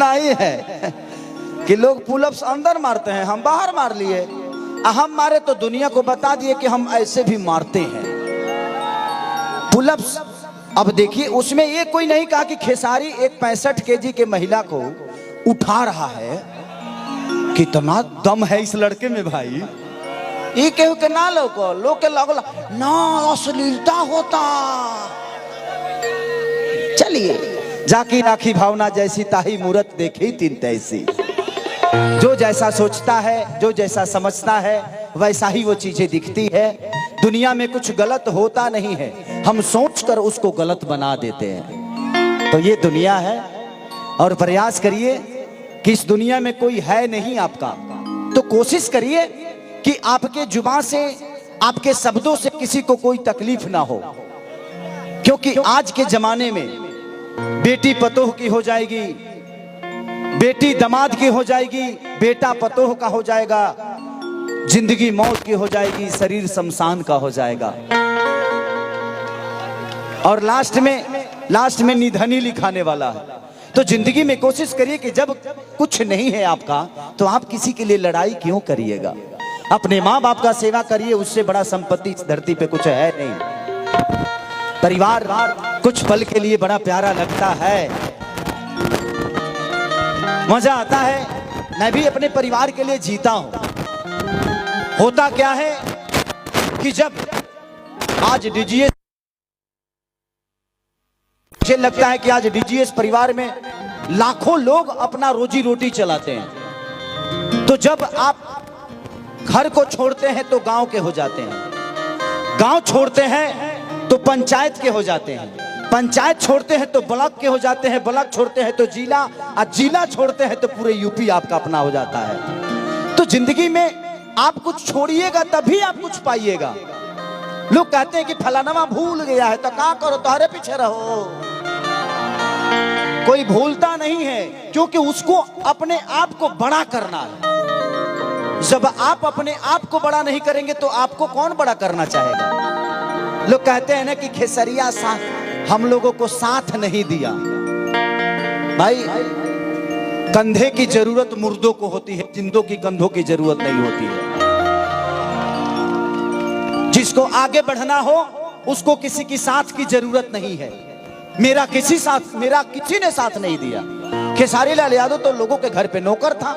इतना ही है कि लोग पुलअप्स अंदर मारते हैं, हम बाहर मार लिए। हम मारे तो दुनिया को बता दिए कि हम ऐसे भी मारते हैं पुलअप्स। अब देखिए उसमें ये कोई नहीं कहा कि खेसारी एक 65 केजी के महिला को उठा रहा है। कितना दम है इस लड़के में भाई। ये केहू के ना लोग के लगला ना अश्लीलता होता। चलिए जाकी राखी भावना जैसी ताही मूरत देखी तीन तैसी। जो जैसा सोचता है, जो जैसा समझता है, वैसा ही वो चीजें दिखती है। दुनिया में कुछ गलत होता नहीं है, हम सोचकर उसको गलत बना देते हैं। तो ये दुनिया है और प्रयास करिए कि इस दुनिया में कोई है नहीं आपका, तो कोशिश करिए कि आपके जुबान से, आपके शब्दों से किसी को कोई तकलीफ ना हो। क्योंकि आज के जमाने में बेटी पतोह की हो जाएगी, बेटी दामाद की हो जाएगी, बेटा पतोह का हो जाएगा, जिंदगी मौत की हो जाएगी, शरीर शमशान का हो जाएगा और लास्ट में निधनी लिखाने वाला है। तो जिंदगी में कोशिश करिए कि जब कुछ नहीं है आपका तो आप किसी के लिए लड़ाई क्यों करिएगा। अपने माँ बाप का सेवा करिए, उससे बड़ा संपत्ति इस धरती पे कुछ है नहीं। परिवार कुछ पल के लिए बड़ा प्यारा लगता है, मजा आता है। मैं भी अपने परिवार के लिए जीता हूं। होता क्या है कि जब आज डीजीएस, मुझे लगता है कि आज डीजीएस परिवार में लाखों लोग अपना रोजी रोटी चलाते हैं। तो जब आप घर को छोड़ते हैं तो गांव के हो जाते हैं, गांव छोड़ते हैं तो पंचायत के हो जाते हैं, पंचायत छोड़ते हैं तो ब्लॉक के हो जाते हैं, ब्लॉक छोड़ते हैं तो जिला, और जिला छोड़ते हैं तो पूरे यूपी आपका अपना हो जाता है। तो जिंदगी में आप कुछ छोड़िएगा तभी आप कुछ पाइएगा। लोग कहते हैं कि फलाना भूल गया है तो क्या करो, तुम्हारे पीछे रहो। कोई भूलता नहीं है, क्योंकि उसको अपने आप को बड़ा करना है। जब आप अपने आप को बड़ा नहीं करेंगे तो आपको कौन बड़ा करना चाहेगा। लोग कहते हैं ना कि खेसरिया हम लोगों को साथ नहीं दिया। भाई कंधे की जरूरत मुर्दों को होती है, जिंदों की कंधों की जरूरत नहीं होती है। जिसको आगे बढ़ना हो उसको किसी की साथ की जरूरत नहीं है। मेरा किसी ने साथ नहीं दिया। खेसारी लाल यादव तो लोगों के घर पे नौकर था,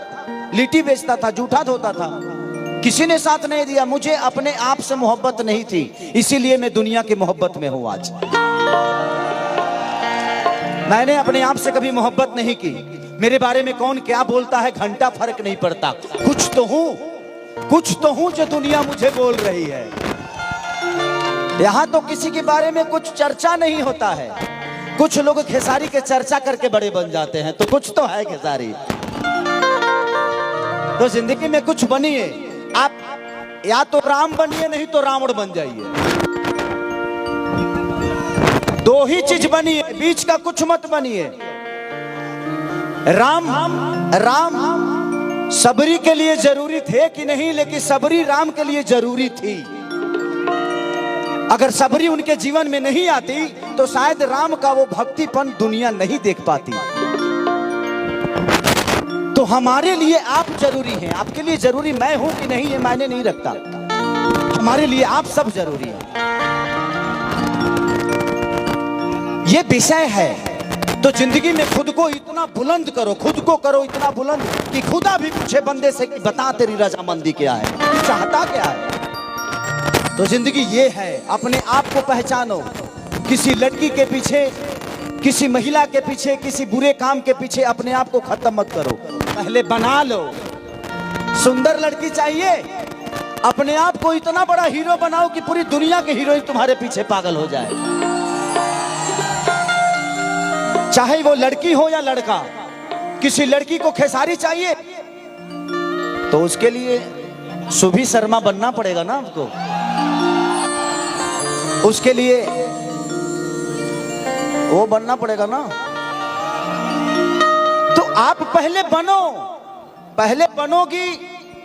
लिट्टी बेचता था, जूठा धोता था, किसी ने साथ नहीं दिया। मुझे अपने आप से मोहब्बत नहीं थी, इसीलिए मैं दुनिया की मोहब्बत में हूं आज। मैंने अपने आप से कभी मोहब्बत नहीं की। मेरे बारे में कौन क्या बोलता है घंटा फर्क नहीं पड़ता। कुछ तो हूं जो दुनिया मुझे बोल रही है। यहां तो किसी के बारे में कुछ चर्चा नहीं होता है। कुछ लोग खेसारी के चर्चा करके बड़े बन जाते हैं, तो कुछ तो है खेसारी। तो जिंदगी में कुछ बनिए आप, या तो राम बनिए नहीं तो रावण बन जाइए। दो ही चीज बनिए, बीच का कुछ मत बनिए। राम सबरी के लिए जरूरी थे कि नहीं, लेकिन सबरी राम के लिए जरूरी थी। अगर सबरी उनके जीवन में नहीं आती तो शायद राम का वो भक्तिपन दुनिया नहीं देख पाती। तो हमारे लिए आप जरूरी हैं। आपके लिए जरूरी मैं हूं कि नहीं ये मायने नहीं रखता, हमारे लिए आप सब जरूरी हैं। ये विषय है। तो जिंदगी में खुद को इतना बुलंद करो, खुद को करो इतना बुलंद कि खुदा भी पूछे बंदे से कि बता तेरी रजामंदी क्या है, तू चाहता क्या है। तो जिंदगी ये है, अपने आप को पहचानो। किसी लड़की के पीछे, किसी महिला के पीछे, किसी बुरे काम के पीछे अपने आप को खत्म मत करो, पहले बना लो। सुंदर लड़की चाहिए, अपने आप को इतना बड़ा हीरो बनाओ कि पूरी दुनिया के हीरोइन तुम्हारे पीछे पागल हो जाए। चाहे वो लड़की हो या लड़का। किसी लड़की को खेसारी चाहिए तो उसके लिए सुभी शर्मा बनना पड़ेगा ना आपको। उसके लिए वो बनना पड़ेगा ना। तो आप पहले बनो, पहले बनोगी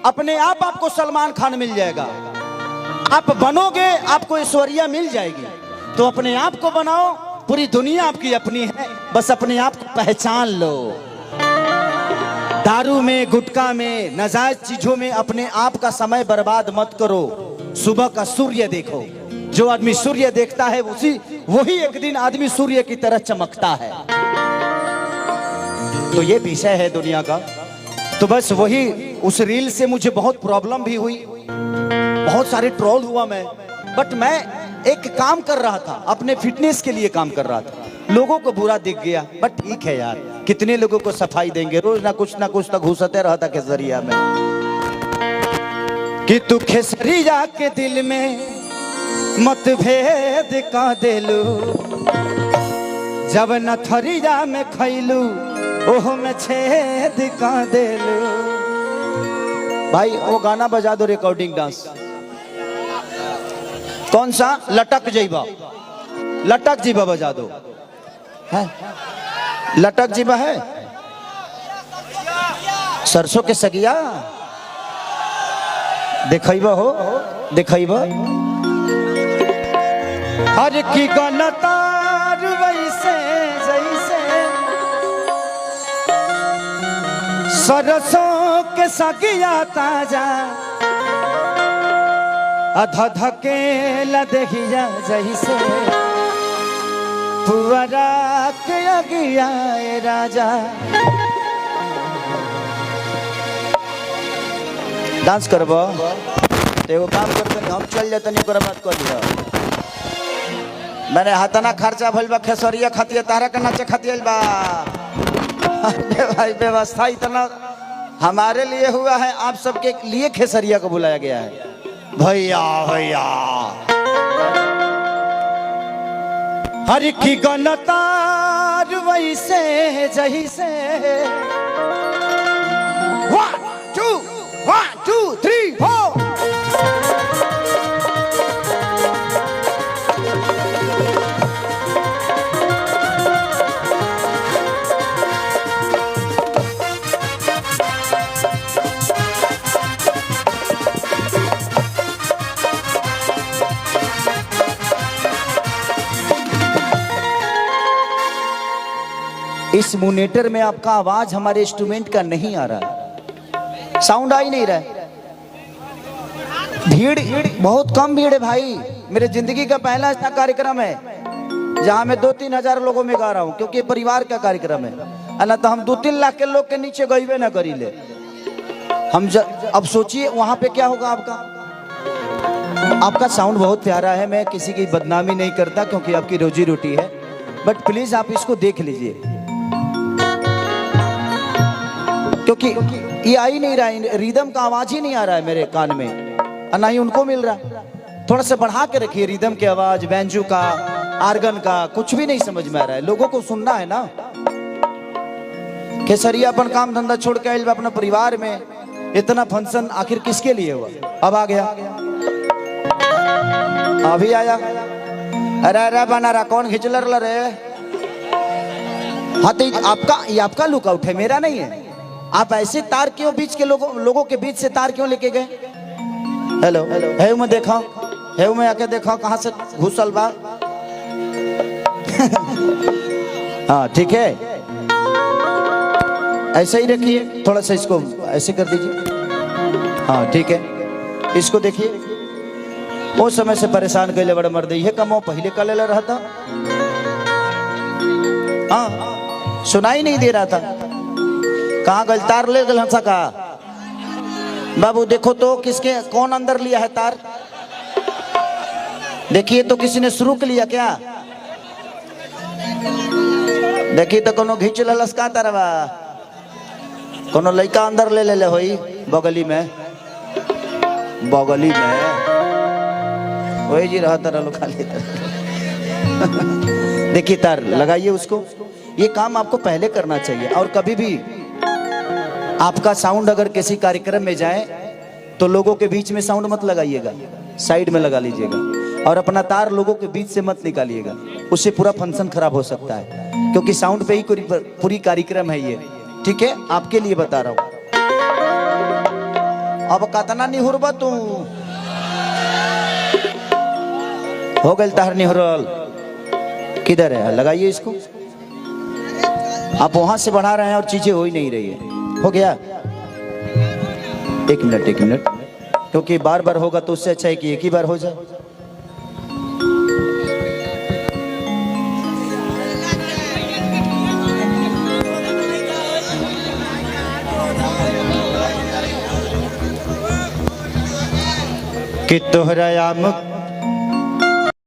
अपने आप आपको सलमान खान मिल जाएगा। आप बनोगे आपको ऐश्वर्या मिल जाएगी। तो अपने आप को बनाओ, पूरी दुनिया आपकी अपनी है, बस अपने आप को पहचान लो। दारू में, गुटखा में, नाजायज चीजों में अपने आप का समय बर्बाद मत करो। सुबह का सूर्य देखो। जो आदमी सूर्य देखता है वही एक दिन आदमी सूर्य की तरह चमकता है। तो ये विषय है दुनिया का। तो बस वही उस रील से मुझे बहुत प्रॉब्लम भी हुई, बहुत सारे ट्रोल हुआ मैं। बट मैं एक काम कर रहा था, अपने फिटनेस के लिए काम कर रहा था। लोगों को बुरा दिख गया, बट ठीक है यार, कितने लोगों को सफाई देंगे। रोज ना कुछ तो घुसते रहता केसरिया में कि तू खेसरिया के दिल में मतभेद का देलू, जब नथरिया में खैलू ओह में छेद का देलू। भाई वो गाना बजा दो, रिकॉर्डिंग डांस। कौन सा? लटक जीबा, लटक जीबा बजा दो। है लटक जीबा है, सरसों के सगिया देखैबा हो, देखैबा। हर की गनतार वैसे जैसे सरसों के सगिया ताजा, अधके लदहिया जैसे पुअरा के अगिया राजा। डांस करबो तो एगो काम करते, हम चल जाते नहीं बात कर लिया। मैंने हाथना खर्चा भइल बा खेसरिया खातिर, तारा के नाचे खातिर बा। भाई व्यवस्था इतना हमारे लिए हुआ है, आप सबके लिए खेसरिया को बुलाया गया है। भैया भैया हर की गनतार वैसे जैसे 1 2 3 4। इस मोनीटर में आपका आवाज हमारे इंस्ट्रूमेंट का नहीं आ रहा, साउंड आ ही नहीं रहा है। भीड़ बहुत कम भीड़ है भाई। मेरे जिंदगी का पहला ऐसा कार्यक्रम है जहां मैं 2-3 हजार लोगों में गा रहा हूं, क्योंकि परिवार का कार्यक्रम है। ना तो हम 2-3 लाख के लोग के नीचे गईबे ना करी ले हम। अब सोचिए वहां पे क्या होगा आपका साउंड बहुत प्यारा है। मैं किसी की बदनामी नहीं करता, क्योंकि आपकी रोजी रोटी है। बट प्लीज आप इसको देख लीजिए, क्योंकि ये आ ही नहीं रहा है, रिदम का आवाज ही नहीं आ रहा है मेरे कान में, ना ही उनको मिल रहा। थोड़ा सा बढ़ा के रखिए रिदम की आवाज, बैंजू का, आर्गन का। कुछ भी नहीं समझ में आ रहा है, लोगों को सुनना है ना। खेसरिया अपन काम धंधा छोड़ के आइल अपना परिवार में। इतना फंक्शन आखिर किसके लिए हुआ? अब आ गया, अभी आया। अरे अरे बना रहा, कौन खिंचलर रे? हाँ तो आपका लुकआउट है, मेरा नहीं है। आप ऐसे तार क्यों बीच के लोगों के बीच से तार क्यों लेके गए? हेलो हेलो में देखा, हेव में आके देखा कहां से घुसल बा। हाँ ठीक है, ऐसे ही रखिए। थोड़ा सा इसको ऐसे कर दीजिए। हाँ ठीक है, इसको देखिए। वो समय से परेशान कैले बड़ा मर्द है कमो पहले कल रहा था। हाँ सुनाई नहीं दे रहा था, कहाँ गल तार ले गल हंसा का। बाबू देखो तो किसके कौन अंदर लिया है तार, देखिए तो किसी ने शुरू कर लिया क्या? देखिए तो कोनो घींच ललस का तारवा, कोनो लड़का अंदर ले ले होई बगली में वही जी रहा तारा लो खाली। देखिए तार लगाइए उसको। ये काम आपको पहले करना चाहिए। और कभी भी आपका साउंड अगर किसी कार्यक्रम में जाए तो लोगों के बीच में साउंड मत लगाइएगा, साइड में लगा लीजिएगा। और अपना तार लोगों के बीच से मत निकालिएगा, उससे पूरा फंक्शन खराब हो सकता है। क्योंकि साउंड पे ही पूरी कार्यक्रम है ये, ठीक है? आपके लिए बता रहा हूं। अब कतना निहुरबा तू हो गल तार निहुरल, किधर है? लगाइए इसको। आप वहां से बढ़ा रहे हैं और चीजें हो ही नहीं रही है। हो गया? एक मिनट, क्योंकि बार बार होगा तो उससे अच्छा है कि एक ही बार हो जाए। कि तोहरा आम